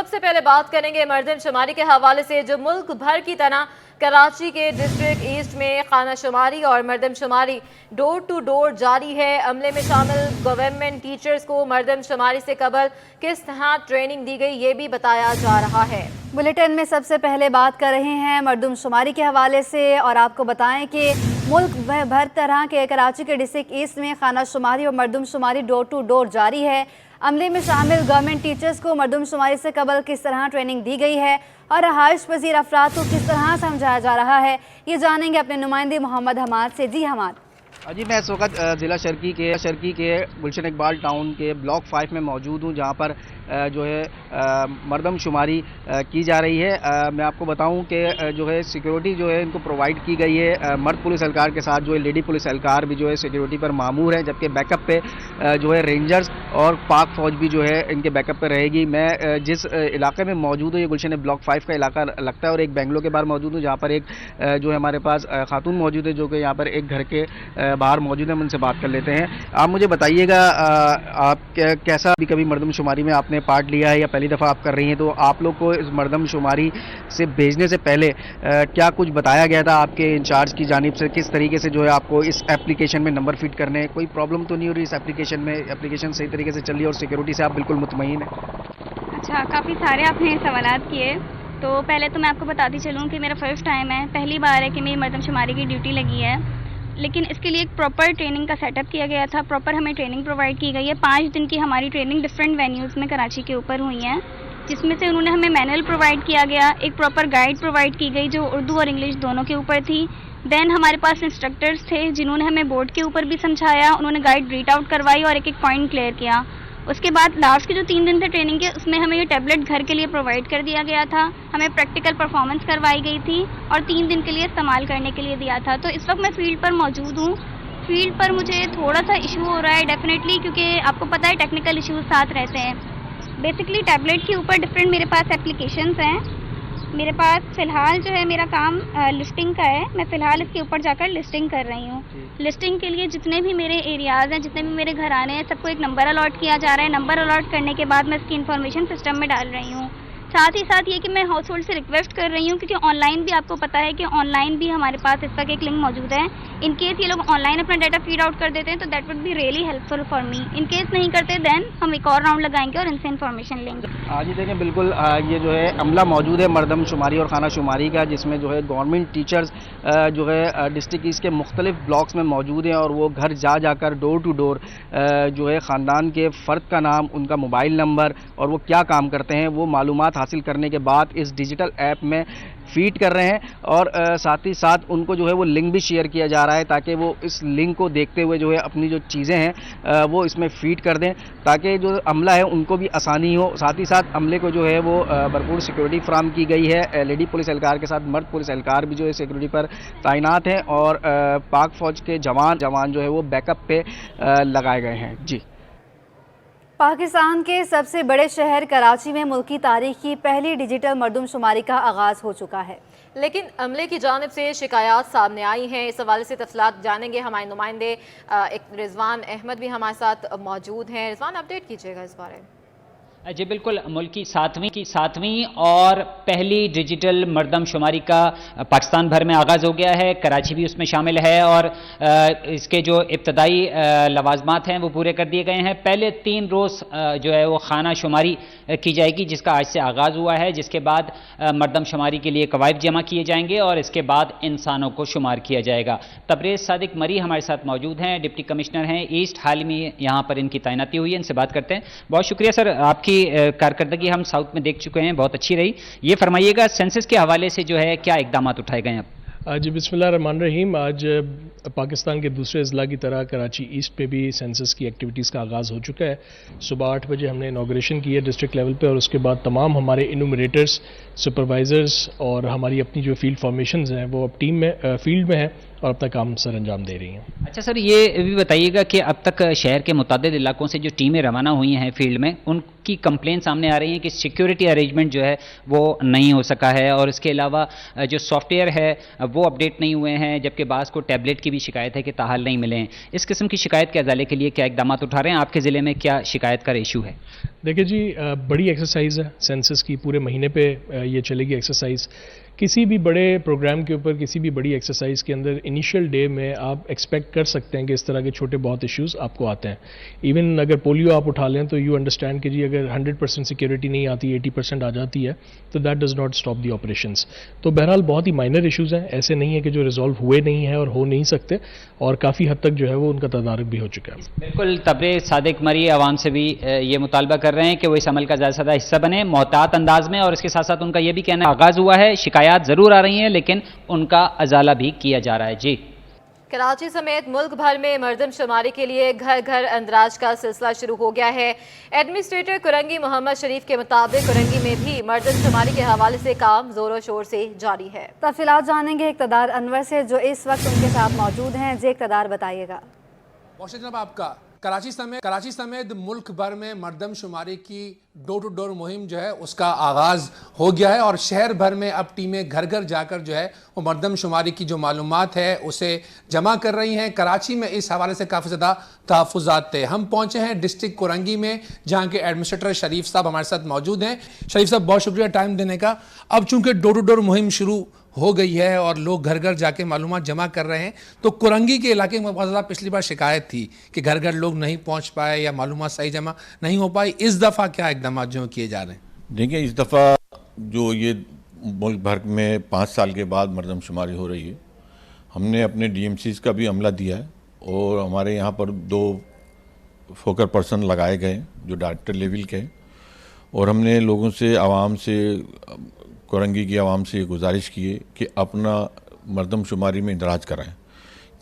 سب سے پہلے بات کریں گے مردم شماری کے حوالے سے، جو ملک بھر کی طرح کراچی کے ڈسٹرکٹ ایسٹ میں خانہ شماری اور مردم شماری ڈور ٹو ڈور جاری ہے۔ عملے میں شامل گورنمنٹ ٹیچرز کو مردم شماری سے قبل کس طرح ٹریننگ دی گئی، یہ بھی بتایا جا رہا ہے۔ بلیٹن میں سب سے پہلے بات کر رہے ہیں مردم شماری کے حوالے سے، اور آپ کو بتائیں کہ ملک بھر طرح کے کراچی کے ڈسٹرکٹ ایسٹ میں خانہ شماری اور مردم شماری ڈور ٹو ڈور جاری ہے۔ عملے میں شامل گورنمنٹ ٹیچرز کو مردم شماری سے قبل کس طرح ٹریننگ دی گئی ہے اور رہائش پذیر افراد کو کس طرح سمجھایا جا رہا ہے، یہ جانیں گے اپنے نمائندے محمد حماد سے۔ جی حماد۔ جی میں اس وقت ضلع شرکی کے گلشن اقبال ٹاؤن کے بلاک 5 میں موجود ہوں، جہاں پر جو ہے مردم شماری کی جا رہی ہے۔ میں آپ کو بتاؤں کہ جو ہے سیکیورٹی جو ہے ان کو پرووائڈ کی گئی ہے، مرد پولیس اہلکار کے ساتھ جو ہے لیڈی پولیس اہلکار بھی جو ہے سیکیورٹی پر مامور ہے، جبکہ بیک اپ پہ جو ہے رینجرز اور پاک فوج بھی جو ہے ان کے بیک اپ پہ رہے گی۔ میں جس علاقے میں موجود ہوں یہ گلشن بلاک 5 کا علاقہ لگتا ہے، اور ایک بینگلو کے باہر موجود ہوں جہاں پر ایک جو ہے ہمارے پاس خاتون موجود ہے جو کہ یہاں پر ایک گھر کے باہر موجود ہیں، ہم ان سے بات کر لیتے ہیں۔ آپ مجھے بتائیے گا آپ کیسا کبھی مردم شماری میں آپ نے پارٹ لیا ہے یا پہلی دفعہ آپ کر رہی ہیں، تو آپ لوگ کو اس مردم شماری سے بھیجنے سے پہلے کیا کچھ بتایا گیا تھا آپ کے انچارج کی جانب سے، کس طریقے سے جو ہے آپ کو اس ایپلیکیشن میں نمبر فٹ کرنے، کوئی پرابلم تو نہیں ہو رہی اس ایپلیکیشن میں؟ ایپلیکیشن صحیح طریقے سے چل رہی ہے اور سیکیورٹی سے آپ بالکل مطمئن ہیں؟ اچھا، کافی سارے آپ نے سوالات کیے، تو پہلے تو میں آپ کو بتاتی چلوں کہ میرا فرسٹ ٹائم ہے، پہلی بار ہے کہ میری مردم شماری کی ڈیوٹی لگی ہے، لیکن اس کے لیے ایک پراپر ٹریننگ کا سیٹ اپ کیا گیا تھا، پراپر ہمیں ٹریننگ پرووائڈ کی گئی ہے۔ 5 دن کی ہماری ٹریننگ ڈفرینٹ وینیوز میں کراچی کے اوپر ہوئی ہیں، جس میں سے انہوں نے ہمیں مینول پرووائڈ کیا گیا، ایک پراپر گائیڈ پرووائڈ کی گئی جو اردو اور انگلش دونوں کے اوپر تھی۔ دین ہمارے پاس انسٹرکٹرز تھے جنہوں نے ہمیں بورڈ کے اوپر بھی سمجھایا، انہوں نے گائیڈ ریڈ آؤٹ کروائی اور ایک ایک پوائنٹ کلیئر کیا۔ اس کے بعد لاسٹ کے جو 3 دن تھے ٹریننگ کے، اس میں ہمیں یہ ٹیبلٹ گھر کے لیے پرووائڈ کر دیا گیا تھا، ہمیں پریکٹیکل پرفارمنس کروائی گئی تھی اور 3 دن کے لیے استعمال کرنے کے لیے دیا تھا۔ تو اس وقت میں فیلڈ پر موجود ہوں۔ فیلڈ پر مجھے تھوڑا سا ایشو ہو رہا ہے ڈیفینیٹلی، کیونکہ آپ کو پتہ ہے ٹیکنیکل ایشوز ساتھ رہتے ہیں۔ بیسکلی ٹیبلٹ کے اوپر ڈفرینٹ میرے پاس اپلیکیشنز ہیں۔ میرے پاس فی الحال جو ہے میرا کام لسٹنگ کا ہے، میں فی الحال اس کے اوپر جا کر لسٹنگ کر رہی ہوں۔ لسٹنگ کے لیے جتنے بھی میرے ایریاز ہیں، جتنے بھی میرے گھرانے ہیں، سب کو ایک نمبر الاٹ کیا جا رہا ہے۔ نمبر الاٹ کرنے کے بعد میں اس کی انفارمیشن سسٹم میں ڈال رہی ہوں۔ ساتھ ہی ساتھ یہ کہ میں ہاؤس ہولڈ سے ریکویسٹ کر رہی ہوں، کیونکہ آن لائن بھی آپ کو پتہ ہے کہ آن لائن بھی ہمارے پاس اس تک ایک لنک موجود ہے۔ ان کیس یہ لوگ آن لائن اپنا ڈیٹا فیڈ آؤٹ کر دیتے ہیں تو that would be really helpful for me. In case نہیں کرتے دین ہم ایک اور راؤنڈ لگائیں گے اور ان سے انفارمیشن لیں گے۔ جی دیکھیں بالکل یہ جو ہے عملہ موجود ہے مردم شماری اور خانہ شماری کا، جس میں جو ہے گورنمنٹ ٹیچرز جو ہے ڈسٹرکٹ ایسٹ کے مختلف بلاکس میں موجود ہیں، اور وہ گھر جا کر ڈور ٹو ڈور جو ہے خاندان کے فرد کا نام، ان کا موبائل نمبر اور وہ کیا کام کرتے ہیں وہ معلومات حاصل کرنے کے بعد اس ڈیجیٹل ایپ میں فیڈ کر رہے ہیں، اور ساتھ ہی ساتھ ان کو جو ہے وہ لنک بھی شیئر کیا جا رہا ہے تاکہ وہ اس لنک کو دیکھتے ہوئے جو ہے اپنی جو چیزیں ہیں وہ اس میں فیڈ کر دیں، تاکہ جو عملہ ہے ان کو بھی آسانی ہو۔ ساتھ ہی ساتھ عملے کو جو ہے وہ بھرپور سیکورٹی فراہم کی گئی ہے۔ لیڈی پولیس اہلکار کے ساتھ مرد پولیس اہلکار بھی جو ہے سیکورٹی پر تعینات ہیں، اور پاک فوج کے جوان جو ہے وہ بیک اپ پہ لگائے گئے ہیں۔ جی پاکستان کے سب سے بڑے شہر کراچی میں ملکی تاریخ کی پہلی ڈیجیٹل مردم شماری کا آغاز ہو چکا ہے، لیکن عملے کی جانب سے شکایات سامنے آئی ہیں۔ اس حوالے سے تفصیلات جانیں گے، ہمارے نمائندے رضوان احمد بھی ہمارے ساتھ موجود ہیں۔ رضوان، اپڈیٹ کیجیے گا اس بارے میں۔ جی بالکل، ملک کی ساتویں اور پہلی ڈیجیٹل مردم شماری کا پاکستان بھر میں آغاز ہو گیا ہے، کراچی بھی اس میں شامل ہے، اور اس کے جو ابتدائی لوازمات ہیں وہ پورے کر دیے گئے ہیں۔ پہلے 3 روز جو ہے وہ خانہ شماری کی جائے گی، جس کا آج سے آغاز ہوا ہے، جس کے بعد مردم شماری کے لیے قواعد جمع کیے جائیں گے اور اس کے بعد انسانوں کو شمار کیا جائے گا۔ تبریز صادق مری ہمارے ساتھ موجود ہیں، ڈپٹی کمشنر ہیں ایسٹ، حال ہی میں یہاں پر ان کی تعیناتی ہوئی ہے، ان سے بات کرتے ہیں۔ بہت شکریہ سر، آپ کی کارکردگی ہم ساؤتھ میں دیکھ چکے ہیں، بہت اچھی رہی۔ یہ فرمائیے گا سینسس کے حوالے سے جو ہے کیا اقدامات اٹھائے گئے ہیں؟ جی بسم اللہ الرحمن الرحیم۔ آج پاکستان کے دوسرے اضلاع کی طرح کراچی ایسٹ پہ بھی سینسس کی ایکٹیویٹیز کا آغاز ہو چکا ہے۔ صبح 8 بجے ہم نے انوگریشن کی ہے ڈسٹرکٹ لیول پہ، اور اس کے بعد تمام ہمارے انومریٹرز، سپروائزرز اور ہماری اپنی جو فیلڈ فارمیشنز ہیں وہ اب ٹیم میں فیلڈ میں ہیں، और अपना काम सर अंजाम दे रही हैं. अच्छा सर, ये भी बताइएगा कि अब तक शहर के मुतअद्दिद इलाकों से जो टीमें रवाना हुई हैं फील्ड में, उनकी कंप्लेन सामने आ रही है कि सिक्योरिटी अरेंजमेंट जो है वो नहीं हो सका है, और इसके अलावा जो सॉफ्टवेयर है वो अपडेट नहीं हुए हैं, जबकि बाज़ को टैबलेट की भी शिकायत है कि ताहाल नहीं मिले हैं. इस किस्म की शिकायत के अजाले के लिए क्या इकदाम उठा रहे हैं? आपके ज़िले में क्या शिकायत का रेशू है? देखिए जी, बड़ी एक्सरसाइज है सेंसस की, पूरे महीने पे ये चलेगी एक्सरसाइज. किसी भी बड़े प्रोग्राम के ऊपर, किसी भी बड़ी एक्सरसाइज के अंदर इनिशियल डे में आप एक्सपेक्ट कर सकते हैं कि इस तरह के छोटे बहुत इश्यूज आपको आते हैं. इवन अगर पोलियो आप उठा लें तो यू अंडरस्टैंड कि जी अगर 100% सिक्योरिटी नहीं आती, 80% आ जाती है, तो that does not stop the operations. तो बहरहाल बहुत ही माइनर इश्यूज हैं, ऐसे नहीं है कि जो रिजॉल्व हुए नहीं हैं और हो नहीं सकते, और काफ़ी हद तक जो है वो उनका तदारुक भी हो चुका है. बिल्कुल, तबरे सादिक मरी आवाम से भी ये मुतालबा कर रहे हैं कि वो इस अमल का ज़्यादा हिस्सा बने मोहतात अंदाज में, और इसके साथ साथ उनका ये भी कहना है आगाज़ हुआ है, शिकायत ज़रूर आ रही हैं लेकिन उनका अजाला भी किया जा रहा है. जी, कराची समेत मुल्क भर में मर्दमशुमारी के लिए घर घर अंदराज का सिलसिला शुरू हो गया है. एडमिनिस्ट्रेटर कुरंगी मोहम्मद शरीफ के मुताबिक कुरंगी में भी मर्दमशुमारी के हवाले से काम जोरों शोर से जारी है. तफसीलात जानेंगे इक़्तिदार अनवर से जो इस वक्त उनके साथ मौजूद हैं. जी इक़्तिदार, बताइएगा. बहुत जनाब आपका कराची समेत मुल्क भर में मर्दमशुमारी की डोर टू डोर मुहिम जो है उसका आगाज़ हो गया है, और शहर भर में अब टीमें घर घर जाकर जो है वो मर्दमशुमारी की जो मालूमात है उसे जमा कर रही हैं. कराची में इस हवाले से काफ़ी ज़्यादा तहफ़्फ़ुज़ात थे. हम पहुँचे हैं डिस्ट्रिक्ट कुरंगी में, जहाँ के एडमिनिस्ट्रेटर शरीफ साहब हमारे साथ मौजूद हैं. शरीफ साहब, बहुत शुक्रिया टाइम देने का. अब चूँकि डोर टू डोर मुहिम शुरू हो गई है और लोग घर घर जाके मालूमात जमा कर रहे हैं, तो कुरंगी के इलाके में बहुत ज़्यादा पिछली बार शिकायत थी कि घर घर लोग नहीं पहुंच पाए या मालूमात सही जमा नहीं हो पाई. इस दफ़ा क्या इक़दाम जो किए जा रहे हैं? देखिए, इस दफ़ा जो ये मुल्क भर में 5 साल के बाद मर्दमशुमारी हो रही है, हमने अपने DMCs का भी अमला दिया है, और हमारे यहाँ पर 2 फोकल पर्सन लगाए गए जो डायरेक्टर लेवल के हैं, और हमने लोगों से, आवाम से, कुरंगी की आवाम से गुजारिश की है कि अपना मर्दमशुमारी में इंदराज कराएं,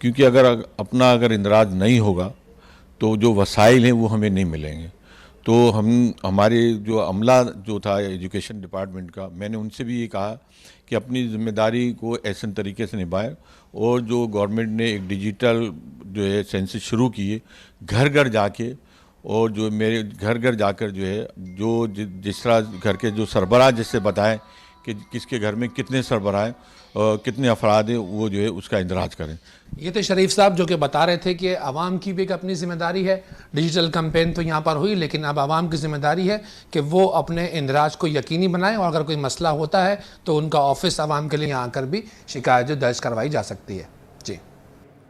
क्योंकि अगर इंदराज नहीं होगा तो जो वसाइल हैं वो हमें नहीं मिलेंगे. तो हमारे जो अमला जो था एजुकेशन डिपार्टमेंट का, मैंने उनसे भी ये कहा कि अपनी ज़िम्मेदारी को ऐसे तरीके से निभाएं, और जो गवर्नमेंट ने एक डिजिटल जो है सेंसस शुरू की है घर घर जाके, और जो मेरे घर घर जाकर जो है जो जिस तरह घर के जो सरबराह जिससे बताएं कि किसके घर में कितने सरबराह हैं और कितने अफराद हैं, वो जो है उसका इंदराज करें. ये तो शरीफ साहब जो कि बता रहे थे कि आवाम की भी एक अपनी ज़िम्मेदारी है. डिजिटल कैंपेन तो यहाँ पर हुई, लेकिन अब आवाम की ज़िम्मेदारी है कि वो अपने इंदराज को यकीनी बनाएं, और अगर कोई मसला होता है तो उनका ऑफिस आवाम के लिए यहाँ आकर भी शिकायत जो दर्ज करवाई जा सकती है. जी,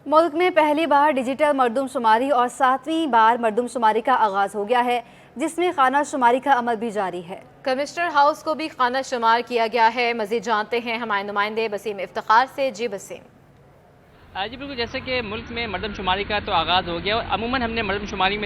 मुल्क में पहली बार डिजिटल मर्दमशुमारी और 7वीं बार मर्दमशुमारी का आगाज़ हो गया है, जिसमें खाना शुमारी का अमल भी जारी है. कमिश्नर हाउस को भी खाना शुमार किया गया है. मज़ीद जानते हैं हमारे नुमाइंदे बसीम इफ्तिखार से. जी बसीम. जी बिल्कुल, जैसे कि मुल्क में मर्दमशुमारी का तो आगाज़ हो गया, और अमूमन हमने मर्दमशुमारी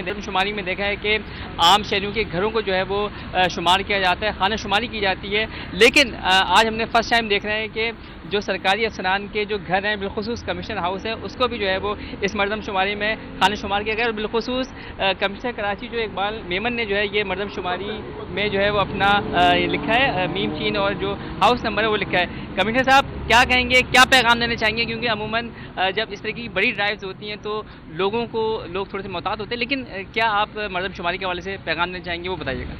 में देखा है कि आम शहरियों के घरों को जो है वो शुमार किया जाता है, खाना शुमारी की जाती है. लेकिन आज हमने फर्स्ट टाइम देख रहे हैं कि जो सरकारी अफसरान के जो घर हैं, बिलखुसूस कमिश्नर हाउस है, उसको भी जो है वो इस मर्दमशुमारी में खाना शुमार किया गया. और बिलखुसूस कमिश्नर कराची जो इकबाल मेमन ने जो है ये मर्दमशुमारी में जो है वो अपना लिखा है मीम चीन, और जो हाउस नंबर है वो लिखा है. कमिश्नर साहब, क्या कहेंगे, क्या पैगाम देना चाहेंगे? क्योंकि अमूमन जब इस तरह की बड़ी ड्राइव्स होती हैं तो लोग थोड़े से मोहतात होते हैं, लेकिन क्या आप मर्दमशुमारी के हवाले से पैगाम देना चाहेंगे, वो बताइएगा.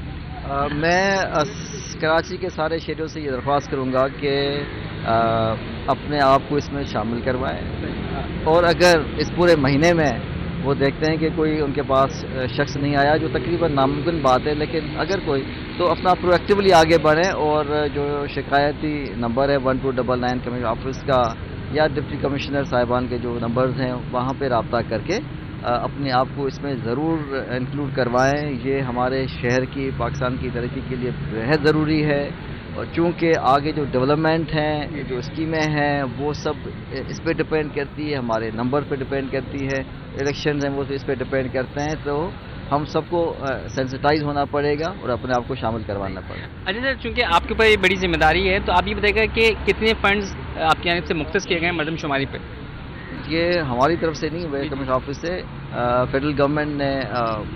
मैं कराची के सारे शहरियों से ये दरख्वास्त करूँगा कि अपने आप को इसमें शामिल करवाएं, और अगर इस पूरे महीने में वो देखते हैं कि कोई उनके पास शख्स नहीं आया, जो तकरीबन नामुमकिन बात है, लेकिन अगर कोई तो अपना प्रोएक्टिवली आगे बढ़ें, और जो शिकायती नंबर है 1299 कमिश्नर ऑफिस का या डिप्टी कमिश्नर साहिबान के जो नंबर्स हैं वहाँ पे रब्ता करके अपने आप को इसमें ज़रूर इंक्लूड करवाएं. ये हमारे शहर की, पाकिस्तान की तरक्की के लिए बेहद ज़रूरी है, और चूँकि आगे जो डेवलपमेंट हैं, जो स्कीमें हैं, वो सब इस पे डिपेंड करती है, हमारे नंबर पे डिपेंड करती है, इलेक्शंस हैं वो तो इस पे डिपेंड करते हैं. तो हम सबको सेंसिटाइज होना पड़ेगा और अपने आप को शामिल करवाना पड़ेगा. अच्छा सर, चूँकि आपके ऊपर ये बड़ी जिम्मेदारी है, तो आप ये बताइएगा कि कितने फंड्स आपकी जानिब से मुख्तस किए गए हैं मर्दमशुमारी पे? ये हमारी तरफ से नहीं, वेस्ट कमिश्नर ऑफिस से फेडरल गवर्नमेंट ने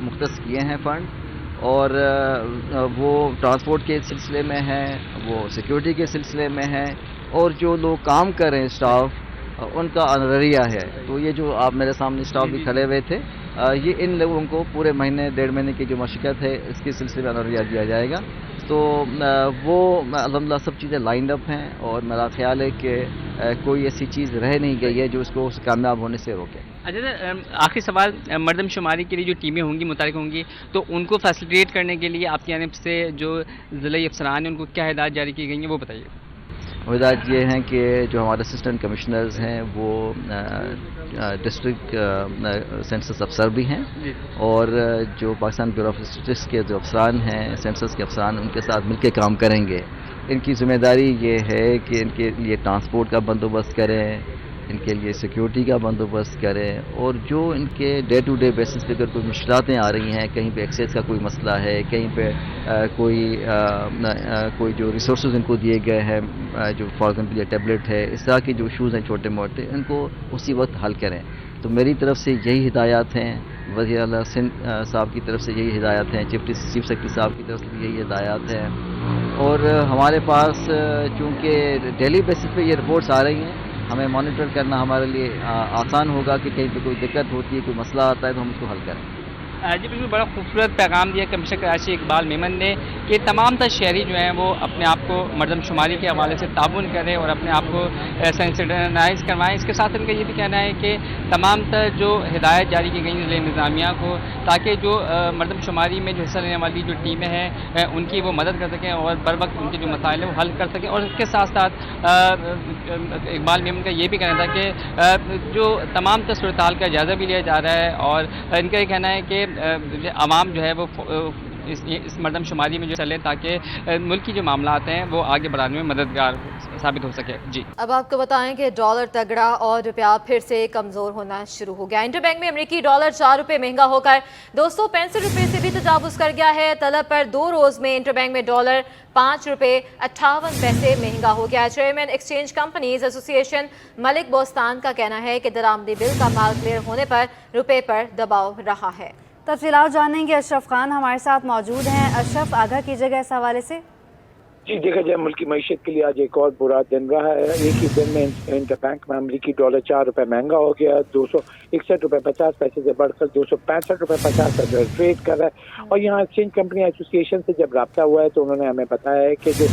मुख्तस किए हैं फ़ंड, और वो ट्रांसपोर्ट के सिलसिले में है, वो सिक्योरिटी के सिलसिले में है, और जो लोग काम कर रहे हैं स्टाफ, ان کا آنریہ ہے. تو یہ جو آپ میرے سامنے اسٹاف بھی کھڑے ہوئے تھے, یہ ان لوگوں کو پورے مہینے 1.5 مہینے کی جو مشقت ہے اس کے سلسلے میں آنریہ دیا جائے گا. تو وہ الحمدللہ سب چیزیں لائنڈ اپ ہیں, اور میرا خیال ہے کہ کوئی ایسی چیز رہ نہیں گئی ہے جو اس کو کامیاب ہونے سے روکے. اچھا سر, آخری سوال, مردم شماری کے لیے جو ٹیمیں ہوں گی متعلق ہوں گی, تو ان کو فیسیلیٹیٹ کرنے کے لیے آپ کی جانب سے جو ضلعی افسران ہیں ان کو کیا ہدایات جاری کی گئی ہیں وہ بتائیے. ہدایت یہ ہیں کہ جو ہمارے اسسٹنٹ کمشنرز ہیں وہ ڈسٹرکٹ سینسس افسر بھی ہیں, اور جو پاکستان بیورو آف اسٹیٹسٹکس کے جو افسران ہیں, سینسس کے افسران, ان کے ساتھ مل کے کام کریں گے. ان کی ذمہ داری یہ ہے کہ ان کے لیے ٹرانسپورٹ کا بندوبست کریں, ان کے لیے سیکیورٹی کا بندوبست کریں, اور جو ان کے ڈے ٹو ڈے بیسس پہ اگر کوئی مشکلاتیں آ رہی ہیں, کہیں پہ ایکسیس کا کوئی مسئلہ ہے, کہیں پہ کوئی جو ریسورسز ان کو دیے گئے ہیں, جو فار ایگزامپل یہ ٹیبلٹ ہے, اس طرح کے جو ایشوز ہیں چھوٹے موٹے, ان کو اسی وقت حل کریں. تو میری طرف سے یہی ہدایات ہیں, وزیر اعلیٰ سندھ صاحب کی طرف سے یہی ہدایات ہیں, چیف سیکرٹری صاحب کی طرف سے بھی یہی ہدایات ہیں. اور ہمارے پاس چونکہ ڈیلی بیسس پہ یہ رپورٹس آ رہی ہیں, ہمیں مانیٹر کرنا ہمارے لیے آسان ہوگا کہ کہیں پہ کوئی دقت ہوتی ہے, کوئی مسئلہ آتا ہے تو ہم اس کو حل کریں. جی بالکل, بڑا خوبصورت پیغام دیا کمشنر کراچی اقبال میمن نے کہ تمام تر شہری جو ہیں وہ اپنے آپ کو مردم شماری کے حوالے سے تعاون کریں اور اپنے آپ کو سینسٹائز کروائیں. اس کے ساتھ ان کا یہ بھی کہنا ہے کہ تمام تر جو ہدایت جاری کی گئی ضلع انتظامیہ کو, تاکہ جو مردم شماری میں جو حصہ لینے والی جو ٹیمیں ہیں ان کی وہ مدد کر سکیں اور بر وقت ان کے جو مسائل ہیں وہ حل کر سکیں. اور اس کے ساتھ ساتھ اقبال میمن کا یہ بھی کہنا تھا کہ جو تمام تر صورتحال کا جائزہ بھی لیا جا رہا ہے, اور ان کا یہ کہنا ہے کہ عوام جو ہے وہ اس مردم شماری میں جو چلے تاکہ ملک کی جو معاملات ہیں وہ آگے بڑھانے میں مددگار ثابت ہو سکے. جی اب آپ کو بتائیں کہ ڈالر تگڑا اور روپیہ پھر سے کمزور ہونا شروع ہو گیا. انٹر بینک میں امریکی ڈالر 4 روپے مہنگا ہو کر 265 روپے سے بھی تجاوز کر گیا ہے. طلب پر 2 روز میں انٹر بینک میں ڈالر 5 روپے 58 پیسے مہنگا ہو گیا. چیئرمین ایکسچینج کمپنیز ایسوسی ایشن ملک بوستان کا کہنا ہے کہ درآمدی بل کا مال کلیئر ہونے پر روپے پر دباؤ رہا ہے. تفصیلات جانیں گے, اشرف خان ہمارے ساتھ موجود ہیں. اشرف, آگاہ کیجیے گا اس حوالے سے. جی دیکھا جائے ملک کی معیشت کے لیے آج ایک اور برا دن رہا ہے. ایک ہی دن میں انٹر بینک میں امریکی ڈالر 4 روپے مہنگا ہو گیا, 261 روپے 50 پیسے سے بڑھ کر 265 روپے 50 پیسے ٹریڈ کر رہا ہے. اور یہاں ایکسچینج کمپنی ایسوسی ایشن سے جب رابطہ ہوا ہے تو انہوں نے ہمیں بتایا ہے کہ جو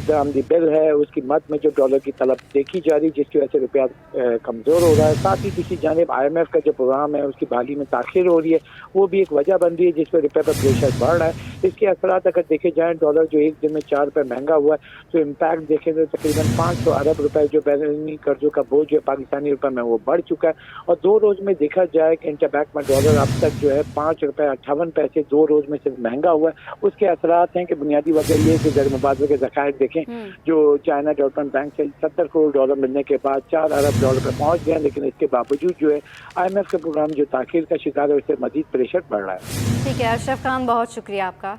درآمدی بل ہے اس کی مد میں جو ڈالر کی طلب دیکھی جا رہی, جس کی وجہ سے روپیہ کمزور ہو رہا ہے. ساتھ ہی دوسری جانب IMF کا جو پروگرام ہے اس کی بحالی میں تاخیر ہو رہی ہے, وہ بھی ایک وجہ بن رہی ہے جس پہ روپے پر پریشر بڑھ رہا ہے. اس کے اثرات اگر دیکھے جائیں, ڈالر جو ایک دن میں 4 روپے مہنگا ہوا ہے تو امپیکٹ دیکھیں تو تقریباً 500 ارب روپے جو بیرونی قرضوں کا بوجھ ہے پاکستانی روپے میں وہ بڑھ چکا ہے. اور 2 روز میں دیکھا جائے کہ انٹر بینک میں ڈالر اب تک جو ہے 5 روپے 58 پیسے 2 روز میں صرف مہنگا ہوا ہے. اس کے اثرات ہیں کہ بنیادی وجہ یہ کہ زر مبادلے کے ذخائر دیکھیں جو چائنا ڈیولپمنٹ بینک سے 70 کروڑ ڈالر ملنے کے بعد 4 ارب ڈالر پہ پہنچ گئے, لیکن اس کے باوجود جو ہے IMF کا پروگرام جو تاخیر کا شکار ہے اس سے مزید پریشر بڑھ رہا ہے. ٹھیک ہے اشرف خان, بہت شکریہ آپ کا.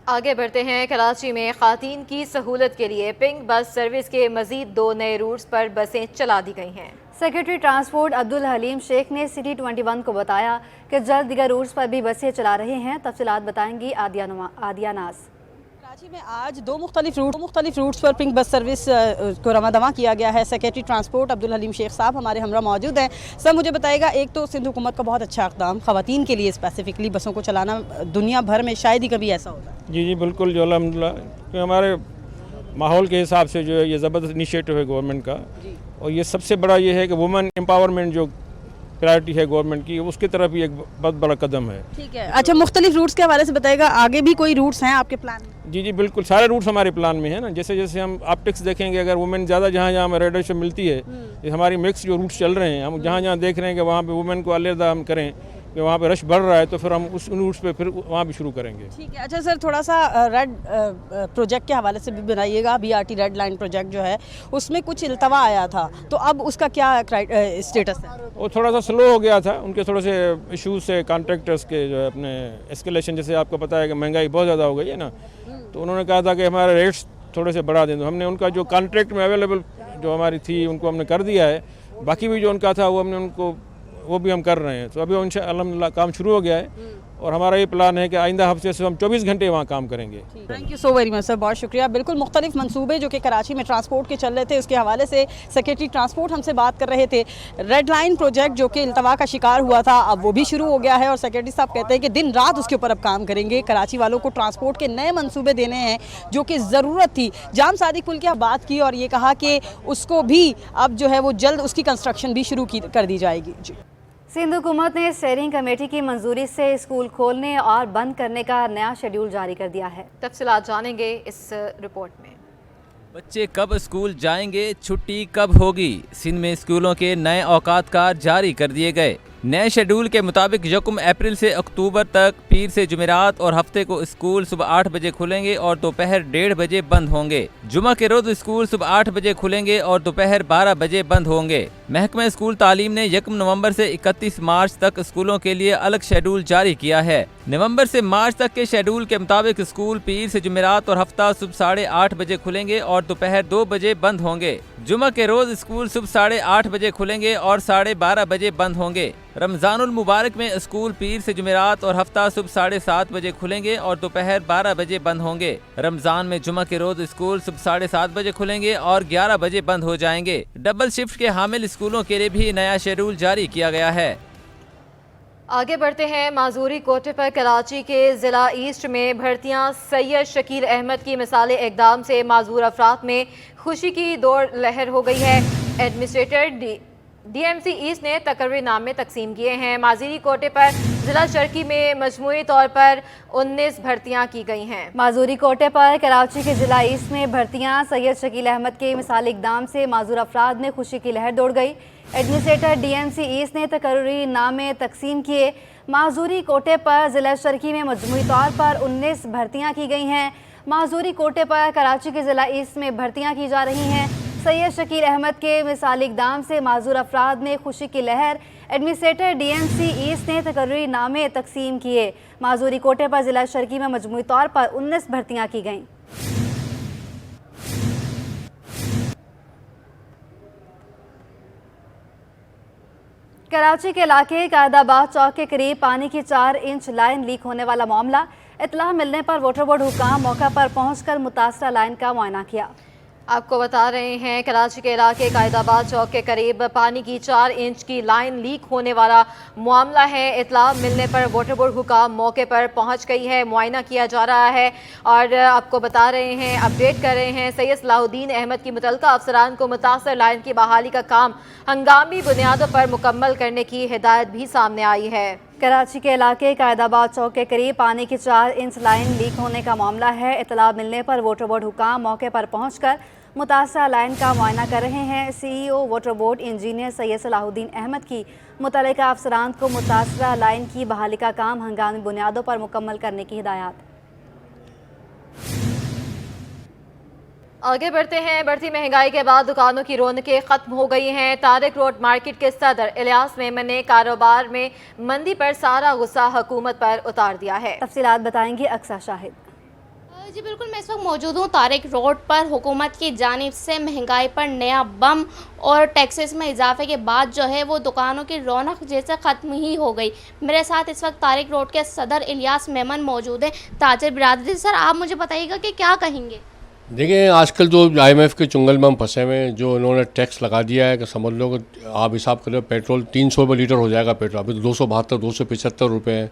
آگے بڑھتے ہیں. کراچی میں خواتین کی سہولت کے لیے پنک بس سروس کے مزید 2 نئے روٹس پر بسیں چلا دی گئی ہیں. سیکرٹری ٹرانسپورٹ عبدالحلیم شیخ نے سٹی 21 کو بتایا کہ جلد دیگر روٹس پر بھی بسیں چلا رہے ہیں. تفصیلات بتائیں گی عادیہ ناز. کراچی میں آج 2 مختلف روٹس پر پنک بس سروس کو رواں دواں کیا گیا ہے. سیکرٹری ٹرانسپورٹ عبدالحلیم شیخ صاحب ہمارے ہمراہ موجود ہیں. سر مجھے بتائے گا, ایک تو سندھ حکومت کا بہت اچھا اقدام خواتین کے لیے اسپیسیفکلی بسوں کو چلانا, دنیا بھر میں شاید ہی کبھی ایسا ہوتا ہے. جی بالکل, جو الحمدللہ کہ ہمارے ماحول کے حساب سے جو ہے یہ زبردست انیشیٹو ہے گورنمنٹ کا, اور یہ سب سے بڑا یہ ہے کہ وومن امپاورمنٹ جو پرائرٹی ہے گورنمنٹ کی, اس کی طرف یہ ایک بہت بڑا قدم ہے. ٹھیک ہے, اچھا مختلف روٹس کے حوالے سے بتائے گا, آگے بھی کوئی روٹس ہیں آپ کے پلان میں؟ جی بالکل, سارے روٹس ہمارے پلان میں ہیں نا. جیسے جیسے ہم آپٹکس دیکھیں گے, اگر وومن زیادہ جہاں ہمیں ریڈرشپ ملتی ہے, ہماری مکس جو روٹس چل رہے ہیں, ہم جہاں دیکھ رہے ہیں کہ وہاں پہ وومن کو علیحدہ ہم کریں کہ وہاں پہ رش بڑھ رہا ہے, تو پھر ہم اس روٹس پہ پھر وہاں بھی شروع کریں گے. ٹھیک ہے. اچھا سر, تھوڑا سا ریڈ پروجیکٹ کے حوالے سے بھی بنائیے گا. BRT ریڈ لائن پروجیکٹ جو ہے اس میں کچھ التوا آیا تھا, تو اب اس کا کیا اسٹیٹس ہے؟ وہ تھوڑا سا سلو ہو گیا تھا, ان کے تھوڑے سے ایشوز سے کانٹریکٹرز کے جو ہے اپنے اسکیلیشن, جیسے آپ کو پتہ ہے کہ مہنگائی بہت زیادہ ہو گئی ہے نا, تو انہوں نے کہا تھا کہ ہمارے ریٹس تھوڑے سے بڑھا دیں. تو ہم نے ان کا جو کانٹریکٹ میں اویلیبل جو ہماری تھی ان کو ہم نے کر دیا ہے. باقی بھی جو ان کا تھا وہ ہم نے ان کو وہ بھی ہم کر رہے ہیں. تو ابھی انشاءاللہ الحمدللہ کام شروع ہو گیا ہے, اور ہمارا یہ پلان ہے کہ آئندہ ہفتے سے ہم 24 گھنٹے وہاں کام کریں گے. Thank you so very much sir, بہت شکریہ. بالکل مختلف منصوبے جو کہ کراچی میں ٹرانسپورٹ کے چل رہے تھے اس کے حوالے سے سیکریٹری ٹرانسپورٹ ہم سے بات کر رہے تھے. ریڈ لائن پروجیکٹ جو کہ التوا کا شکار ہوا تھا اب وہ بھی شروع ہو گیا ہے اور سیکریٹری صاحب کہتے ہیں کہ دن رات اس کے اوپر اب کام کریں گے. کراچی والوں کو ٹرانسپورٹ کے نئے منصوبے دینے ہیں جو کہ ضرورت تھی. جام صادق پل کی بات کی اور یہ کہا کہ اس کو بھی اب جو ہے وہ جلد اس کی کنسٹرکشن بھی شروع کر دی جائے گی. جی, سندھ حکومت نے اسٹیئرنگ کمیٹی کی منظوری سے اسکول کھولنے اور بند کرنے کا نیا شیڈول جاری کر دیا ہے. تفصیلات جانیں گے اس رپورٹ میں. بچے کب اسکول جائیں گے, چھٹی کب ہوگی. سندھ میں اسکولوں کے نئے اوقات کار جاری کر دیے گئے. نئے شیڈول کے مطابق 1 اپریل سے اکتوبر تک پیر سے جمعرات اور ہفتے کو اسکول صبح 8 بجے کھلیں گے اور دوپہر 1:30 بجے بند ہوں گے. جمعہ کے روز اسکول صبح 8 بجے کھلیں گے اور دوپہر 12 بجے بند ہوں گے. محکمہ اسکول تعلیم نے 1 نومبر سے 31 مارچ تک اسکولوں کے لیے الگ شیڈول جاری کیا ہے. نومبر سے مارچ تک کے شیڈول کے مطابق اسکول پیر سے جمعرات اور ہفتہ صبح 8:30 بجے کھلیں گے اور دوپہر 2 بجے بند ہوں گے. جمعہ کے روز اسکول صبح 8:30 بجے کھلیں گے اور 12:30 بجے بند ہوں گے. رمضان المبارک میں اسکول پیر سے جمعرات اور ہفتہ صبح 7:30 بجے کھلیں گے اور دوپہر 12 بجے بند ہوں گے. رمضان میں جمعہ کے روز اسکول صبح 7:30 بجے کھلیں گے اور 11 بجے بند ہو جائیں گے. ڈبل شفٹ کے حامل اسکولوں کے لیے بھی نیا شیڈول جاری کیا گیا ہے. آگے بڑھتے ہیں. معذوری کوٹے پر کراچی کے ضلع ایسٹ میں بھرتیاں. سید شکیل احمد کی مثالی اقدام سے معذور افراد میں خوشی کی دوڑ لہر ہو گئی ہے. Administrator D M C East نے تقرری نامے تقسیم کیے ہیں. معذوری کوٹے پر ضلع چرکی میں مجموعی طور پر 19 بھرتیاں کی گئی ہیں. معذوری کوٹے پر کراچی کے ضلع ایسٹ میں بھرتیاں. سید شکیل احمد کے مثالی اقدام سے معذور افراد میں خوشی کی لہر دوڑ گئی. Administrator D M C East نے تقرری نامے تقسیم کیے. معذوری کوٹے پر ضلع چرکی میں مجموعی طور پر 19 بھرتیاں کی گئی ہیں. معذوری کوٹے پر کراچی کے ضلع ایسٹ میں بھرتیاں کی جا رہی ہیں. سید شکیل احمد کے مثالی اقدام سے معذور افراد میں خوشی کی لہر. Administrator D M C East نے تقرری نامے تقسیم کیے. معذوری کوٹے پر ضلع چرکی میں مجموعی طور پر 19 بھرتیاں کی گئیں. کراچی کے علاقے قائد آباد چوک کے قریب پانی کی 4 انچ لائن لیک ہونے والا معاملہ. اطلاع ملنے پر واٹر بورڈ حکام موقع پر پہنچ کر متاثرہ لائن کا معائنہ کیا. آپ کو بتا رہے ہیں کراچی کے علاقے قائد آباد چوک کے قریب پانی کی 4 انچ کی لائن لیک ہونے والا معاملہ ہے. اطلاع ملنے پر واٹر بورڈ حکام موقع پر پہنچ گئی ہے. معائنہ کیا جا رہا ہے اور آپ کو بتا رہے ہیں, اپڈیٹ کر رہے ہیں. سید صلاح الدین احمد کی متعلقہ افسران کو متاثر لائن کی بحالی کا کام ہنگامی بنیادوں پر مکمل کرنے کی ہدایت بھی سامنے آئی ہے. کراچی کے علاقے قائد آباد چوک کے قریب پانی کی 4 انچ لائن لیک ہونے کا معاملہ ہے. اطلاع ملنے پر واٹر بورڈ حکام موقع پر پہنچ کر متاثرہ لائن کا معائنہ کر رہے ہیں. سی ای او واٹر بورڈ انجینئر سید صلاح الدین احمد کی متعلقہ افسران کو متاثرہ لائن کی بحالی کا کام ہنگامی بنیادوں پر مکمل کرنے کی ہدایات. آگے بڑھتے ہیں. بڑھتی مہنگائی کے بعد دکانوں کی رونقیں ختم ہو گئی ہیں. طارق روڈ مارکیٹ کے صدر الیاس میمن نے کاروبار میں مندی پر سارا غصہ حکومت پر اتار دیا ہے. تفصیلات بتائیں گے اقصیٰ شاہد. جی بالکل, میں اس وقت موجود ہوں طارق روڈ پر. حکومت کی جانب سے مہنگائی پر نیا بم اور ٹیکسز میں اضافے کے بعد جو ہے وہ دکانوں کی رونق جیسے ختم ہی ہو گئی. میرے ساتھ اس وقت طارق روڈ کے صدر الیاس میمن موجود ہیں, تاجر برادری. سر آپ مجھے بتائیے گا کہ کیا کہیں گے. دیکھیں, آج کل جو آئی ایم ایف کے چنگل میں ہم پھنسے ہوئے ہیں, جو انہوں نے ٹیکس لگا دیا ہے کہ سمجھ لو کہ آپ حساب کرو پیٹرول 300 روپے لیٹر ہو جائے گا. پیٹرول ابھی تو 272 275 روپے ہیں.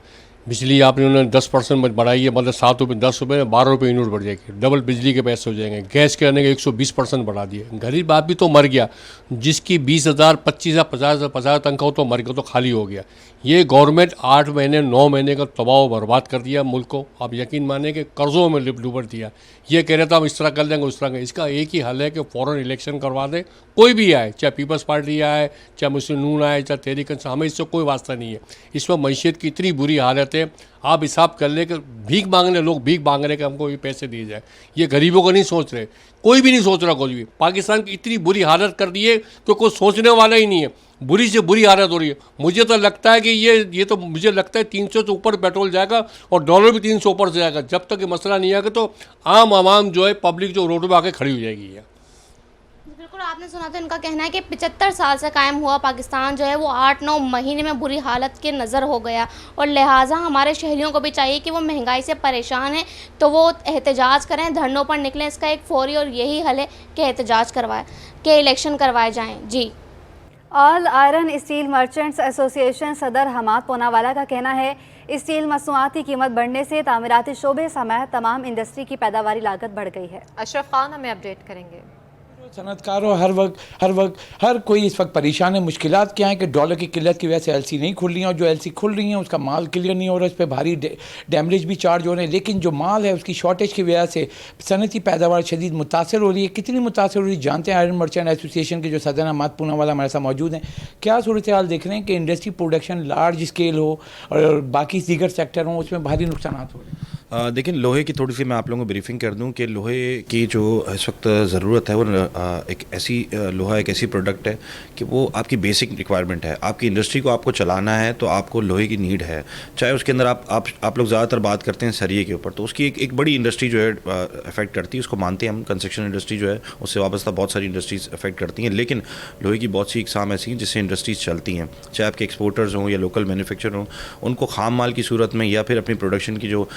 بجلی آپ نے انہوں نے 10% بڑھائی ہے, مطلب 7 روپے 10 روپے 12 روپے یونٹ بڑھ جائے گی. ڈبل بجلی کے پیسے ہو جائیں گے. گیس کے آنے کے 120% بڑھا دیے. غریب آدمی تو مر گیا, جس کی 20,000 25,000 50,000 تنخواہ تو مر گیا, تو خالی ہو گیا. یہ گورنمنٹ 8 مہینے 9 مہینے کا تباہ و برباد کر دیا ملک کو. آپ یقین مانیں کہ قرضوں میں ڈوبر دیا. یہ کہہ رہا تھا ہم اس طرح کر دیں گے اس طرح. اس کا ایک ہی حل ہے کہ فوراً الیکشن کروا دیں. کوئی بھی آئے, چاہے پیپلز پارٹی آئے, چاہے مسلم نون آئے, چاہے تحریک انصاف, ہمیں اس سے کوئی واسطہ نہیں ہے. اس میں معیشت کی اتنی بری حالت ہے, آپ حساب کر لیں کہ بھیک مانگنے لوگ بھیک مانگ رہے کہ ہم کو یہ پیسے دیے جائے. یہ غریبوں کو نہیں سوچ رہے, کوئی بھی نہیں سوچ رہا. کوئی بھی پاکستان کی اتنی بری حالت کر دی ہے کہ کوئی سوچنے والا ہی نہیں ہے. بری سے بری حالت ہو رہی ہے. مجھے تو لگتا ہے کہ یہ تو مجھے لگتا ہے 300 سے اوپر پیٹرول جائے گا اور ڈالر بھی 300 اوپر سے جائے گا. جب تک یہ مسئلہ نہیں آئے گا تو عام عوام جو ہے پبلک جو روڈ پہ آ کے کھڑی ہو جائے گی. बिल्कुल, आपने सुना था इनका कहना है कि 75 साल से कायम हुआ पाकिस्तान जो है वो 8-9 महीने में बुरी हालत के नज़र हो गया, और लिहाजा हमारे शहरियों को भी चाहिए कि वो महंगाई से परेशान हैं तो वो एहतजाज करें, धरनों पर निकलें। इसका एक फौरी और यही हल है कि एहतजाज करवाए, कि इलेक्शन करवाए जाएँ। जी। All iron steel merchants association सदर हमाद पूनावाला का कहना है स्टील मसनूआत की कीमत बढ़ने से तामीराती शोबे समेत तमाम इंडस्ट्री की पैदावारी लागत बढ़ गई है। अशरफ खान हमें अपडेट करेंगे। सनतकारों हर कोई इस वक्त परेशान है। मुश्किलात क्या है कि डॉलर की किल्लत की वजह से एलसी नहीं खुल रही हैं, और जो एलसी खुल रही हैं उसका माल क्लियर नहीं हो रहा, इस पर भारी डैमेज भी चार्ज हो रहे हैं। लेकिन जो माल है उसकी शॉर्टेज की वजह से सनती पैदावार शदीद मुतासर हो रही है। कितनी मुतासर हो रही है जानते हैं। आयरन मर्चेंट एसोसिएशन के जो सदर हमाद पूनावाला हमारे साथ मौजूद हैं। क्या सूरत हाल देख रहे हैं कि इंडस्ट्री प्रोडक्शन लार्ज स्केल हो और बाकी दीगर सेक्टर हों, उसमें भारी नुकसान हो रहे हैं? देखिए, लोहे की थोड़ी सी मैं आप लोगों को ब्रीफिंग कर दूं कि लोहे की जो इस वक्त ज़रूरत है वो एक ऐसी लोहा एक ऐसी प्रोडक्ट है कि वो आपकी बेसिक रिक्वायरमेंट है। आपकी इंडस्ट्री को आपको चलाना है तो आपको लोहे की नीड है। चाहे उसके अंदर आप लोग ज़्यादातर बात करते हैं सरिये के ऊपर, तो उसकी एक बड़ी इंडस्ट्री जो है अफेक्ट करती है, उसको मानते हैं हम। कंस्ट्रक्शन इंडस्ट्री जो है उससे वाबस्ता बहुत सारी इंडस्ट्रीज़ अफेक्ट करती हैं, लेकिन लोहे की बहुत सी इकसाम ऐसी हैं जिससे इंडस्ट्रीज़ चलती हैं। चाहे आपके एक्सपोर्टर्स हों या लोकल मैन्युफैक्चर हों, उनको खाम माल की सूरत में या फिर अपनी प्रोडक्शन की जो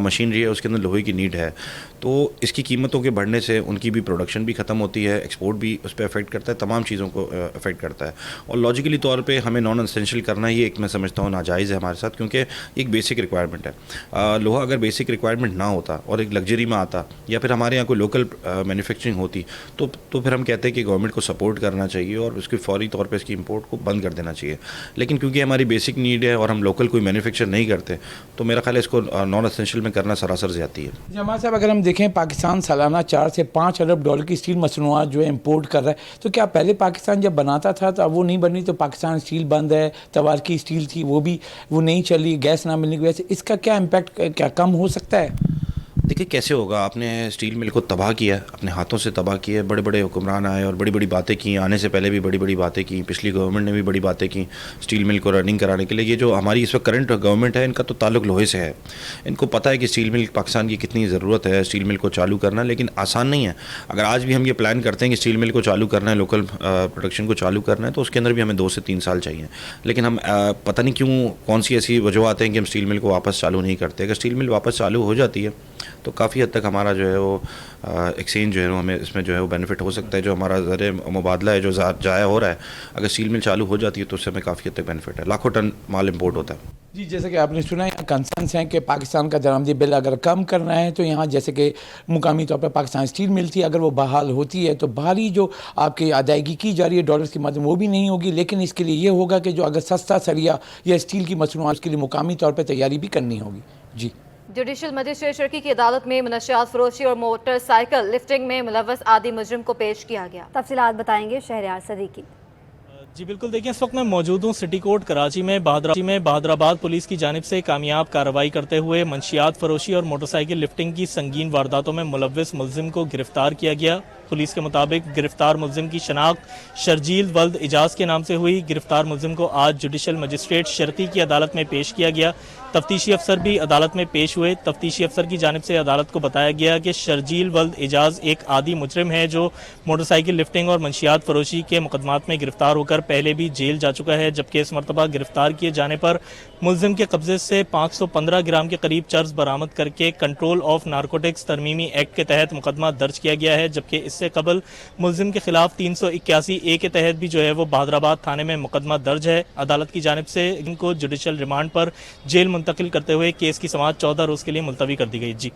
मशीनरी है उसके अंदर लोहे की नीड है। तो इसकी कीमतों के बढ़ने से उनकी भी प्रोडक्शन भी ख़त्म होती है, एक्सपोर्ट भी उस पर अफेक्ट करता है, तमाम चीज़ों को अफेक्ट करता है। और लॉजिकली तौर पे हमें नॉन एसेंशियल करना ही एक मैं समझता हूँ नाजायज़ है हमारे साथ, क्योंकि एक बेसिक रिक्वायरमेंट है। लोहा अगर बेसिक रिक्वायरमेंट ना होता और एक लग्जरी में आता या फिर हमारे यहाँ कोई लोकल मैन्युफैक्चरिंग होती तो फिर हम कहते हैं कि गवर्नमेंट को सपोर्ट करना चाहिए और उसकी फौरी तौर पर इसकी इम्पोर्ट को बंद कर देना चाहिए। लेकिन क्योंकि हमारी बेसिक नीड है और हम लोकल कोई मैन्युफैक्चर नहीं करते, तो मेरा ख्याल है इसको नॉन एसेंशियल में करना सरासर ज़्यादती है। जमात साहब, अगर हम देखें पाकिस्तान सालाना 4 से 5 अरब डॉलर की स्टील मसनूआत जो है इंपोर्ट कर रहा है, तो क्या पहले पाकिस्तान जब बनाता था तो अब वो नहीं बनी, तो पाकिस्तान स्टील बंद है, तवार की स्टील थी वो नहीं चली, गैस ना मिलने की वजह से इसका क्या इम्पैक्ट क्या कम हो सकता है? देखिए कैसे होगा, आपने स्टील मिल को तबाह किया, अपने हाथों से तबाह किया। बड़े बड़े हुक्मरान आए और बड़ी बड़ी बातें की, आने से पहले भी बड़ी बड़ी बातें की, पिछली गवर्नमेंट ने भी बड़ी बातें की स्टील मिल को रनिंग कराने के लिए। ये जो हमारी इस वक्त करंट गवर्नमेंट है, इनका तो ताल्लुक लोहे से है। इनको पता है कि स्टील मिल पाकिस्तान की कितनी ज़रूरत है स्टील मिल को चालू करना, लेकिन आसान नहीं है। अगर आज भी हम ये प्लान करते हैं कि स्टील मिल को चालू करना है, लोकल प्रोडक्शन को चालू करना है, तो उसके अंदर भी हमें 2 से 3 साल चाहिए। लेकिन हम पता नहीं क्यों कौन सी ऐसी वजूहत हैं कि हम स्टील मिल को वापस चालू नहीं करते। अगर स्टील मिल वापस चालू हो जाती है तो काफ़ी हद तक हमारा जो है वो एक्सचेंज जो है वो हमें इसमें जो है वो बेनिफिट हो सकता है। जो हमारा ज़र मुबादला है जो ज़ाया हो रहा है, अगर स्टील मिल चालू हो जाती है तो उससे हमें काफ़ी हद तक बेनिफिट है। लाखों टन माल इंपोर्ट होता है। जी, जैसे कि आपने सुना है कंसर्न्स हैं कि पाकिस्तान का दरामदी बिल अगर कम करना है तो यहाँ जैसे कि मुकामी तौर पर पाकिस्तान स्टील मिल थी, अगर वो बहाल होती है तो बाहरी जो आपकी अदायगी की जा रही है डॉलर्स की मदद वो भी नहीं होगी। लेकिन इसके लिए ये होगा कि जो अगर सस्ता सरिया या स्टील की मसनूआत उसके लिए मुकामी तौर पर तैयारी भी करनी होगी। जी, जुडिशल मजिस्ट्रेट शर्की की अदालत में मुनशियात फरोशी और मोटरसाइकिल लिफ्टिंग में मुलव्वस आदि मुजरिम को पेश किया गया। तफसीलात बताएंगे शहरयार सदीकी। जी बिल्कुल, देखिए इस वक्त मैं मौजूद हूँ सिटी कोर्ट कराची में। बहादराबाद पुलिस की जानिब से कामयाब कार्रवाई करते हुए मंशियात फरोशी और मोटरसाइकिल लिफ्टिंग की संगीन वारदातों में मुलव्वस मुलजिम को गिरफ्तार किया गया। पुलिस के मुताबिक गिरफ्तार मुलजिम की शनाख्त शर्जील वल्द इजाज़ के नाम से हुई। गिरफ्तार मुलजिम को आज जुडिशल मजिस्ट्रेट शर्की की अदालत में पेश किया गया। तफ्तीशी अफसर भी अदालत में पेश हुए। तफ्तीशी अफसर की जानिब से अदालत को बताया गया कि शर्जील वल्द इजाज़ एक आदी मुजरिम है जो मोटरसाइकिल लिफ्टिंग और मंशियात फरोशी के मुकदमात में गिरफ्तार होकर पहले भी जेल जा चुका है, जबकि इस मरतबा गिरफ्तार किए जाने पर मुलजिम के कब्जे से 515 ग्राम के करीब चर्स बरामद करके कंट्रोल ऑफ नारकोटिक्स तरमीमी एक्ट के तहत मुकदमा दर्ज किया गया है। जबकि इससे कबल मुलजिम के खिलाफ 381A के तहत भी जो है वो बहादराबाद थाने में मुकदमा दर्ज है। अदालत की जानिब से इनको जुडिशल रिमांड पर जेल मुंतकिल करते हुए केस की समाअत 14 रोज़ के लिए मुलतवी कर दी गई। जी,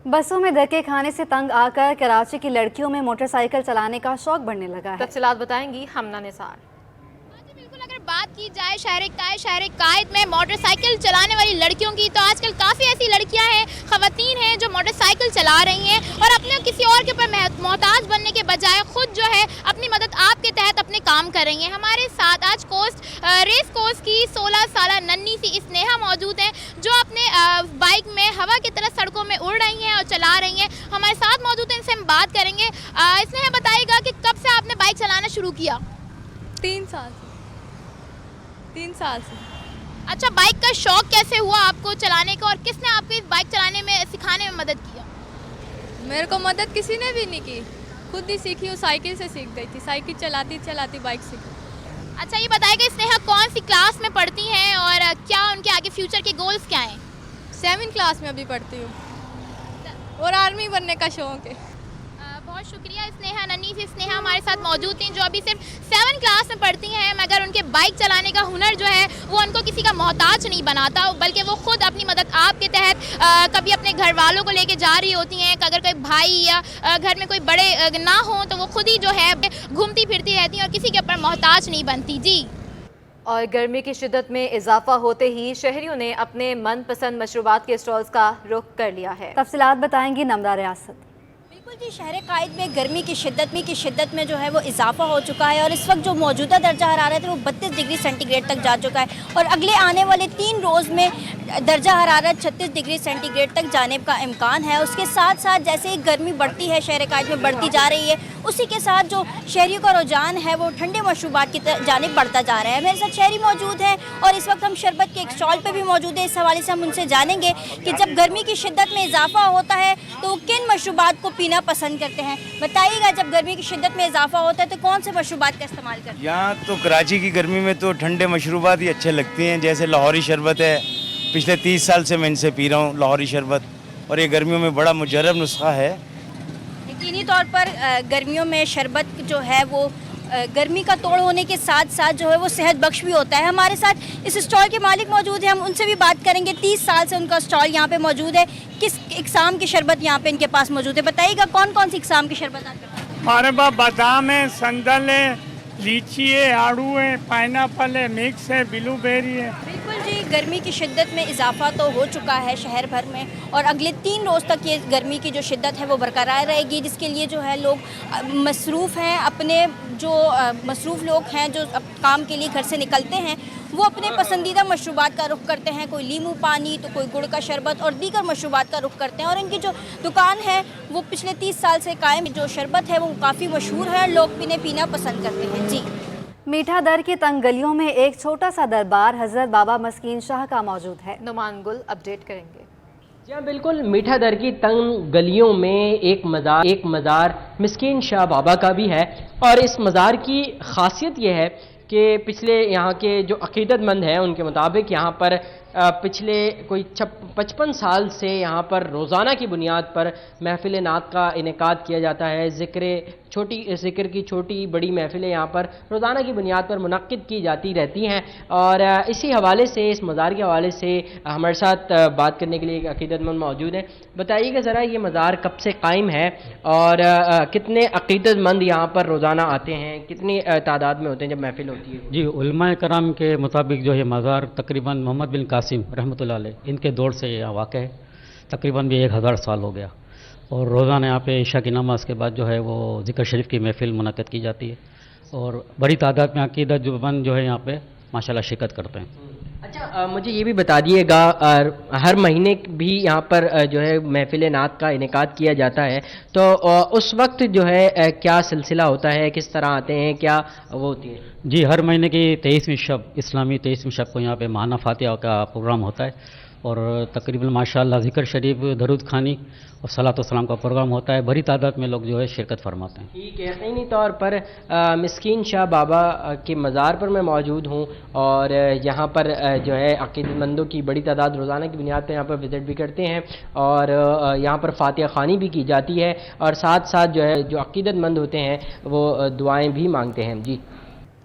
बसों में धक्के खाने से तंग आकर कराची की लड़कियों में मोटरसाइकिल चलाने का शौक बढ़ने लगा है। तफसीलात बताएंगी हमना निसार। अगर बात की जाए शहर कायद में मोटरसाइकिल चलाने वाली लड़कियों की, तो आजकल काफ़ी ऐसी लड़कियां हैं, ख़वातीन हैं जो मोटरसाइकिल चला रही हैं और अपने किसी और के ऊपर मोहताज बनने के बजाय खुद जो है अपनी मदद आपके तहत अपने काम कर रही हैं। हमारे साथ आज रेस कोर्स की 16 साल नन्ही सी स्नेहा मौजूद हैं जो अपने बाइक में हवा की तरह सड़कों में उड़ रही हैं और चला रही हैं। हमारे साथ मौजूद हैं, इनसे हम बात करेंगे। स्नेहा, बताइएगा कि कब से आपने बाइक चलाना शुरू किया? 3 साल से। अच्छा, बाइक का शौक कैसे हुआ आपको चलाने का और किसने आपको इस बाइक चलाने में सिखाने में मदद किया? मेरे को मदद किसी ने भी नहीं की, खुद ही सीखी हूँ, साइकिल से सीख गई थी, साइकिल चलाती चलाती बाइक सीखी। अच्छा, ये बताइएगा स्नेहा कौन सी क्लास में पढ़ती हैं और क्या उनके आगे फ्यूचर के गोल्स क्या हैं? 7th क्लास में अभी पढ़ती हूँ और आर्मी बनने का शौक़ है। बहुत शुक्रिया स्नेहा। नन्ही सी स्नेहा हमारे साथ मौजूद थी जो अभी सिर्फ 7th क्लास में पढ़ती हैं, मगर उनके बाइक चलाने का हुनर जो है वो उनको किसी का मोहताज नहीं बनाता, बल्कि वो खुद अपनी मदद आप के तहत कभी अपने घर वालों को लेके जा रही होती हैं। अगर कोई भाई या घर में कोई बड़े ना हो तो वो खुद ही जो है घूमती फिरती रहती हैं और किसी के ऊपर मोहताज नहीं बनती। जी। और गर्मी की शिद्दत में इजाफा होते ही शहरियों ने अपने मनपसंद मशरूबात के स्टॉल्स का रुख कर लिया है। तफसीलात बताएंगी नम्रा रियासत। बिल्कुल जी, शहर कायद में गर्मी की शिद्दत में जो है वो इजाफा हो चुका है और इस वक्त जो मौजूदा दर्जा हरारत है वो 32 डिग्री सेंटीग्रेड तक जा चुका है और अगले आने वाले 3 रोज़ में दर्जा हरारत 36 डिग्री सेंटीग्रेड तक जाने का इम्कान है। उसके साथ साथ जैसे ही गर्मी बढ़ती है, शहर कायद में बढ़ती जा रही है, उसी के साथ जो शहरियों का रुझान है वो ठंडे मशरूबात की जानिब बढ़ता जा रहा है। मेरे साथ शहरी मौजूद हैं और इस वक्त हम शरबत के एक स्टॉल पर भी मौजूद है। इस हवाले से हम उनसे जानेंगे कि जब गर्मी की शिद्दत में इजाफा होता है तो वो किन मशरूबात को पीना पसंद करते हैं। बताइएगा, जब गर्मी की शिद्दत में इजाफा होता है तो कौन से मशरूबात का इस्तेमाल करते हैं? यहाँ तो कराची की गर्मी में तो ठंडे मशरूबात ही अच्छे लगते हैं, जैसे लाहौरी शरबत है। पिछले 30 साल से मैं इनसे पी रहा हूँ लाहौरी शरबत, और ये गर्मियों में बड़ा मुजरब नुस्खा है। यकीनी तौर पर गर्मियों में शरबत जो है वो गर्मी का तोड़ होने के साथ साथ जो है वो सेहत बख्श भी होता है। हमारे साथ इस स्टॉल के मालिक मौजूद हैं, हम उनसे भी बात करेंगे। 30 साल से उनका स्टॉल यहाँ पे मौजूद है। किस इकसाम की शरबत यहाँ पे इनके पास मौजूद है? बताइएगा कौन कौन सी इकसाम की शरबत आती है? हमारे पास बादाम है, संदल है, लीची है, आड़ू है, पाइनएप्पल है, मिक्स है, ब्लूबेरी है। बिल्कुल जी, गर्मी की शिद्दत में इजाफा तो हो चुका है शहर भर में और अगले 3 रोज़ तक ये गर्मी की जो शिद्दत है वो बरकरार रहेगी, जिसके लिए जो है लोग मसरूफ़ हैं। अपने जो मसरूफ़ लोग हैं जो काम के लिए घर से निकलते हैं वो अपने पसंदीदा मशरूबात का रुख करते हैं। कोई नींबू पानी तो कोई गुड़ का शरबत और दीगर मशरूबात का रुख करते हैं और इनकी जो दुकान है वो पिछले 30 साल से कायम। जो शरबत है वो काफ़ी मशहूर है, लोग पीना पसंद करते हैं। जी। मीठा दर की तंग गलियों में एक छोटा सा दरबार हज़रत बाबा मस्कीन शाह का मौजूद है। नुमान गुल अपडेट करेंगे। जी हाँ, बिल्कुल मीठा दर की तंग गलियों में एक मज़ार मिस्कीन शाह बाबा का भी है और इस मज़ार की खासियत यह है कि पिछले यहाँ के जो अक़ीदतमंद हैं उनके मुताबिक यहाँ पर पिछले कोई 55 साल से यहाँ पर रोज़ाना की बुनियाद पर महफ़िल नात का इनेकाद किया जाता है। ज़िक्र की छोटी बड़ी महफ़िलें यहाँ पर रोज़ाना की बुनियाद पर मुनक्किद की जाती रहती हैं और इसी हवाले से, इस मज़ार के हवाले से हमारे साथ बात करने के लिए एक अक़ीदतमंद मौजूद है। बताइएगा ज़रा, ये मज़ार कब से कायम है और कितने अक़ीदतमंद यहाँ पर रोज़ाना आते हैं, कितनी तादाद में होते हैं जब महफ़िल होती है? जी, उलमाए कराम के मुताबिक जो है मज़ार तकरीबन मोहम्मद बिन कासिम रहमतुल्लाह अलैह इनके दौर से यहाँ वाक़ है। तकरीबन भी 1000 साल हो गया और रोज़ाना यहाँ पे इशा की नमाज के बाद जो है वो ज़िक्र शरीफ की महफ़िल मुनक़्क़द की जाती है और बड़ी तादाद में अक़ीदतमंद जो है यहाँ पे माशाल्लाह शिरकत करते हैं। अच्छा, मुझे ये भी बता दिएगा, हर महीने भी यहाँ पर जो है महफ़िल नात का इनेकाद किया जाता है, तो उस वक्त जो है क्या सिलसिला होता है, किस तरह आते हैं, क्या वो होती है? जी, हर महीने की 23वीं शब, इस्लामी 23वीं शब को यहाँ पे माना फातिहा का प्रोग्राम होता है और तकरीबन माशाल्लाह ज़िक्र शरीफ, दरूद खानी और सलात व सलाम का प्रोग्राम होता है। बड़ी तादाद में लोग जो है शिरकत फरमाते हैं। ठीक है, यकीनी तौर पर मिस्कीन शाह बाबा के मज़ार पर मैं मौजूद हूँ और यहाँ पर जो है अक़ीदतमंदों की बड़ी तादाद रोज़ाना की बुनियाद पर यहाँ पर विज़िट भी करते हैं और यहाँ पर फातिहा ख़ानी भी की जाती है और साथ साथ जो है जो अक़ीदतमंद होते हैं वो दुआएँ भी मांगते हैं। जी।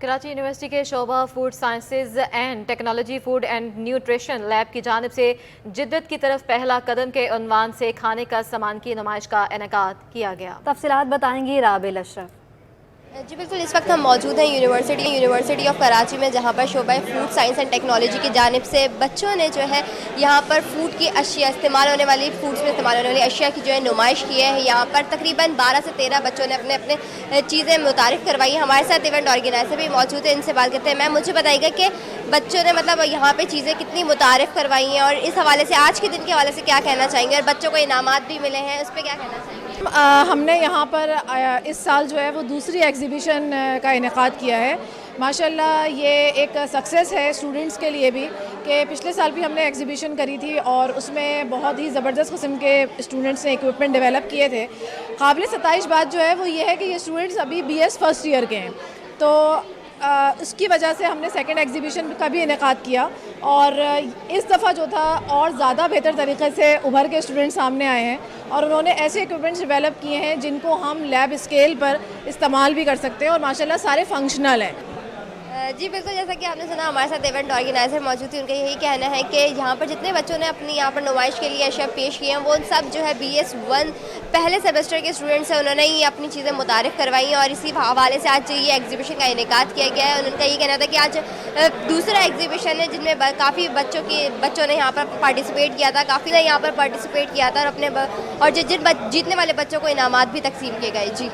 कराची यूनिवर्सिटी के शोबा food sciences and technology food and nutrition lab की जानिब से जिद्दत की तरफ पहला कदम के उन्वान से खाने का सामान की नुमाइश का इनेकाद किया गया। तफसीलात बताएंगी राबिल अशरफ। जी बिल्कुल, इस वक्त हम मौजूद हैं यूनिवर्सिटी ऑफ कराची में, जहाँ पर शोबा फूड साइंस एंड टेक्नोलॉजी की जानिब से बच्चों ने जो है यहाँ पर फूड की अशिया, इस्तेमाल होने वाली फूड्स में इस्तेमाल होने वाली अशिया की जो है नुमाइश की है। यहाँ पर तकरीबन 12 से 13 बच्चों ने अपने अपने चीज़ें मुतारिफ करवाई हैं। हमारे साथ इवेंट ऑर्गेनाइजर भी मौजूद है, इनसे बात करते हैं। मैम, मुझे बताइएगा कि बच्चों ने मतलब यहाँ पर चीज़ें कितनी मुतारिफ करवाई हैं और इस हवाले से आज के दिन के हवाले से क्या कहना चाहेंगे, और बच्चों को इनामात भी मिले हैं, उस पर क्या कहना चाहेंगे? हमने यहाँ पर इस साल जो है वो दूसरी एग्ज़िबिशन का इनेकाद किया है। माशाल्लाह ये एक सक्सेस है स्टूडेंट्स के लिए भी کہ پچھلے سال بھی ہم نے ایگزیبیشن کری تھی اور اس میں بہت ہی زبردست قسم کے اسٹوڈنٹس نے ایکوپمنٹ ڈیولپ کیے تھے. قابل ستائش بات جو ہے وہ یہ ہے کہ یہ اسٹوڈنٹس ابھی BS فرسٹ ایئر کے ہیں, تو اس کی وجہ سے ہم نے سیکنڈ ایگزیبیشن کا بھی انعقاد کیا, اور اس دفعہ جو تھا اور زیادہ بہتر طریقے سے ابھر کے اسٹوڈنٹ سامنے آئے ہیں اور انہوں نے ایسے ایکوپمنٹس ڈیولپ کیے ہیں جن کو ہم لیب اسکیل پر استعمال بھی کر سکتے ہیں, اور ماشاءاللہ سارے فنکشنل ہیں. جی بالکل, جیسا کہ آپ نے سنا ہمارے ساتھ ایونٹ آرگنائزر موجود تھی, ان کا یہی کہنا ہے کہ یہاں پر جتنے بچوں نے اپنی یہاں پر نمائش کے لیے اشیاء پیش کیے ہیں وہ سب جو ہے BS1 پہلے سیمسٹر کے اسٹوڈنٹس ہیں, انہوں نے ہی اپنی چیزیں متعارف کروائی ہیں, اور اسی حوالے سے آج یہ ایگزیبیشن کا انعقاد کیا گیا ہے. اور ان کا یہ کہنا تھا کہ آج دوسرا ایگزیبیشن ہے جن میں کافی بچوں نے یہاں پر پارٹیسپیٹ کیا تھا, کافی نے یہاں پر پارٹیسپیٹ کیا تھا, اور جن جیتنے والے بچوں کو انعامات بھی تقسیم کیے گئے. جی